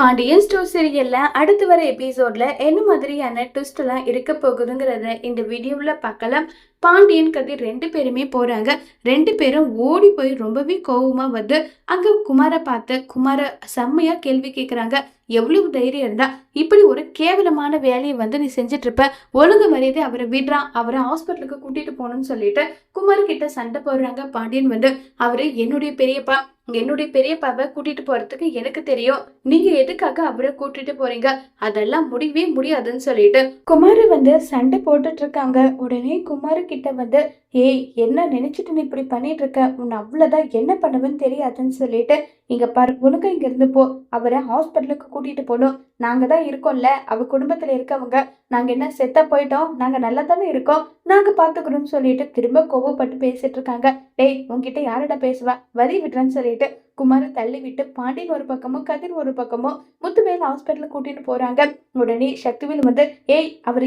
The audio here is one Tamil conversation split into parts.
பாண்டியன் ஸ்டோர் சீரியல்ல அடுத்து வர எபிசோட்ல என்ன மாதிரியான ட்விஸ்ட் எல்லாம் இருக்க போகுதுங்கிறத இந்த வீடியோவில் பார்க்கலாம். பாண்டியன் கதிர் ரெண்டு பேருமே போறாங்க. ரெண்டு பேரும் ஓடி போய் ரொம்பவே கோவமா வந்து அங்க குமாரை பார்த்து குமார செம்மையா கேள்வி கேட்குறாங்க. எவ்வளவு தைரியம் இருந்தா இப்படி ஒரு கேவலமான வேலையை வந்து நீ செஞ்சுட்டு இருப்ப, ஒழுங்கு மரியாதை அவரை விடுறான், அவரை ஹாஸ்பிட்டலுக்கு கூட்டிட்டு போகணும்னு சொல்லிட்டு குமார் கிட்ட சண்டை போடுறாங்க. பாண்டியன் வந்து அவரு என்னுடைய பெரியப்பாவை கூட்டிட்டு போறதுக்கு எனக்கு தெரியும், நீங்க எதுக்காக அவரை கூட்டிட்டு போறீங்க, அதெல்லாம் முடியவே முடியாதுன்னு சொல்லிட்டு குமார் வந்து சண்டை போட்டுட்டு இருக்காங்க. உடனே குமார் கிட்ட வந்து ஏய் என்ன நினைச்சிட்டு நீ இப்படி பண்ணிட்டு இருக்க, உன்னை அவ்வளவுதான் என்ன பண்ணுவேன்னு தெரியாதுன்னு சொல்லிட்டு இங்க பாரு, உனக்கு இங்க இருந்து போ, அவரை ஹாஸ்பிட்டலுக்கு கூட்டிட்டு போகணும், நாங்க தான் இருக்கோம்ல, அவ குடும்பத்துல இருக்கவங்க, நாங்க என்ன செத்தா போயிட்டோம், நாங்க நல்லா தானே இருக்கோம், நாங்க பாத்துக்கிறோம்னு சொல்லிட்டு திரும்ப கோவப்பட்டு பேசிட்டு இருக்காங்க. டேய் உன்கிட்ட யாரடா பேசுவா, வரி விடுறேன்னு சொல்லிட்டு குமார தள்ளி விட்டு பாண்டியன் ஒரு பக்கமும் கதிர் ஒரு பக்கமும் முத்துவேல் ஹாஸ்பிட்டலுக்கு கூட்டிட்டு போறாங்க. உடனே சக்திவேல் வந்து ஏய் அவரு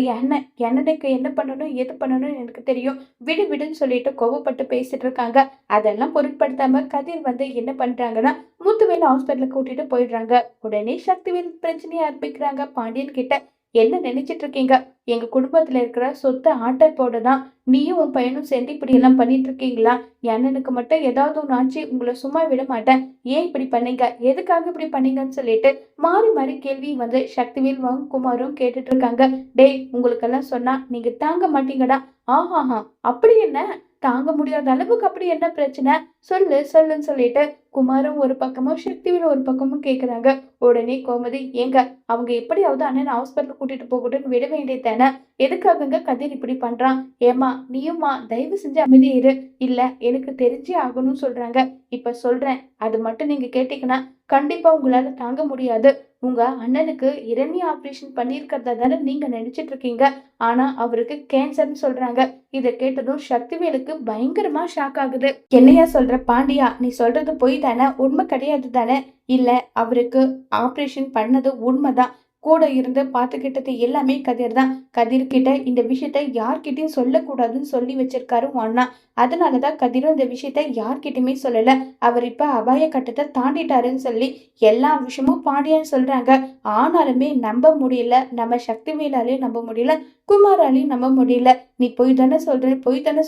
என்னக்கு என்ன பண்ணணும் எது பண்ணணும்னு எனக்கு தெரியும், விடு விடுன்னு சொல்லிட்டு கோவப்பட்டு பேசிட்டு இருக்காங்க. அதெல்லாம் பொருட்படுத்தாம கதிர் வந்து என்ன பண்றாங்கன்னா முத்துவேல் ஹாஸ்பிட்டலுக்கு கூட்டிட்டு போயிடுறாங்க. உடனே சக்திவேல் பிரச்சனையை ஆரம்பிக்கிறாங்க பாண்டியன் கிட்ட. என்ன நினைச்சிட்டு இருக்கீங்க, எங்க குடும்பத்துல இருக்கிற சொத்தை ஆட்டை போடதான் நீயும் உன் பையனும் சேர்ந்து இப்படி எல்லாம் பண்ணிட்டு இருக்கீங்களா, எனக்கு மட்டும் ஏதாவது ஒன்று ஆச்சு உங்களை சும்மா விட மாட்டேன், ஏன் இப்படி பண்ணீங்க, எதுக்காக இப்படி பண்ணீங்கன்னு சொல்லிட்டு மாறி மாறி கேள்வி வந்து சக்திவேல் குமாரும் கேட்டுட்டு இருக்காங்க. டேய் உங்களுக்கெல்லாம் சொன்னா நீங்க தாங்க மாட்டீங்கடா. ஆஹாஹா அப்படி என்ன, தாங்க முடியாத அளவுக்கு அப்படி என்ன பிரச்சனை, சொல்லுன்னு சொல்லிட்டு குமாரும் ஒரு பக்கமும் சக்திவேல் ஒரு பக்கமும் கேக்குறாங்க. உடனே கோமதி ஏங்க அவங்க எப்படியாவது அண்ணன் ஹாஸ்பிட்டல் கூட்டிட்டு போகட்டும்னு விட வேண்டியதானே, எதுக்காகங்க கதிர் இப்படி பண்றான், ஏமா நீயுமா தயவு செஞ்சு அமைதியா இரு, இல்ல எனக்கு தெரிஞ்சே ஆகணும்னு சொல்றாங்க, இப்ப சொல்றேன் அது மட்டும் நீங்க கேட்டீங்கன்னா கண்டிப்பா உங்களால தாங்க முடியாது, உங்க அண்ணனுக்கு இரண்ய ஆபரேஷன் பண்ணியிருக்கிறதா தானே நீங்க நினைச்சிட்டு இருக்கீங்க, ஆனா அவருக்கு கேன்சர்னு சொல்றாங்க. இதை கேட்டதும் சக்திவேலுக்கு பயங்கரமா ஷாக் ஆகுது. என்னையா சொல்ற பாண்டியா, நீ சொல்றது பொய் தானே, உண்மை கிடையாது தானே, இல்ல அவருக்கு ஆபரேஷன் பண்ணது உண்மைதான், கூட இருந்து பார்த்துக்கிட்டது எல்லாமே கதிர் தான், கதிர் கிட்ட இந்த விஷயத்த யார்கிட்டயும் சொல்லக்கூடாதுன்னு சொல்லி வச்சிருக்காரு அண்ணா, அதனாலதான் கதிரும் இந்த விஷயத்த யார்கிட்டயுமே சொல்லல, அவர் இப்ப அபாய கட்டத்தை தாண்டிட்டாருன்னு சொல்லி எல்லா விஷயமும் பாண்டியன்னு சொல்றாங்க. ஆனாலுமே நம்ப முடியல, நம்ம சக்திவேலாலையும் நம்ப முடியல, குமாராலையும் நம்ப முடியல. நீ பொய் தானே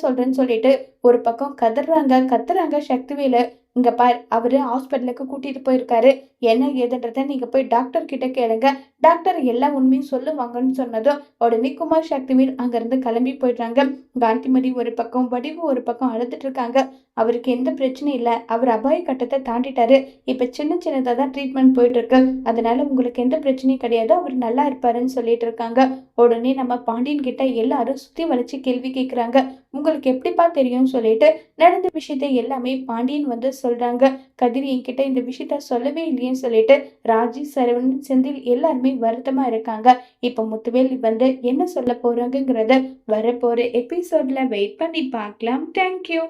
சொல்றேன்னு சொல்லிட்டு ஒரு பக்கம் கத்துறாங்க சக்திவேலு. இங்க பார், அவரு ஹாஸ்பிட்டலுக்கு கூட்டிட்டு போயிருக்காரு, என்ன ஏதுன்றத நீங்க போய் டாக்டர் கிட்ட கேளுங்க, டாக்டர் எல்லா உண்மையும் சொல்லுவாங்கன்னு சொன்னதும் உடனே குமார் சக்திவேல் அங்கிருந்து கிளம்பி போயிடுறாங்க. காந்திமதி ஒரு பக்கம் வடிவு ஒரு பக்கம் அழுதுட்டு இருக்காங்க. அவருக்கு எந்த பிரச்சனையும் இல்லை, அவர் அபாய கட்டத்தை தாண்டிட்டாரு, இப்ப சின்னதா தான் ட்ரீட்மெண்ட் போயிட்டு இருக்கு, அதனால உங்களுக்கு எந்த பிரச்சனையும் கிடையாது, அவர் நல்லா இருப்பாருன்னு சொல்லிட்டு இருக்காங்க. உடனே நம்ம பாண்டியன் கிட்ட எல்லாரும் சுத்தி வளைச்சு கேள்வி கேட்கிறாங்க. உங்களுக்கு எப்படிப்பா தெரியும்னு சொல்லிட்டு நடந்த விஷயத்த எல்லாமே பாண்டியன் வந்து சொல்றாங்க. கதிர் என்கிட்ட இந்த விஷயத்த சொல்லவே இல்லையேன்னு சொல்லிட்டு ராஜி சரவணன் செந்தில் எல்லாருமே வருத்தமா இருக்காங்க. இப்ப முத்துவேல் வந்து என்ன சொல்ல போறாங்கிறத வரப்போற எபிசோட்ல வெயிட் பண்ணி பார்க்கலாம். தேங்க்யூ.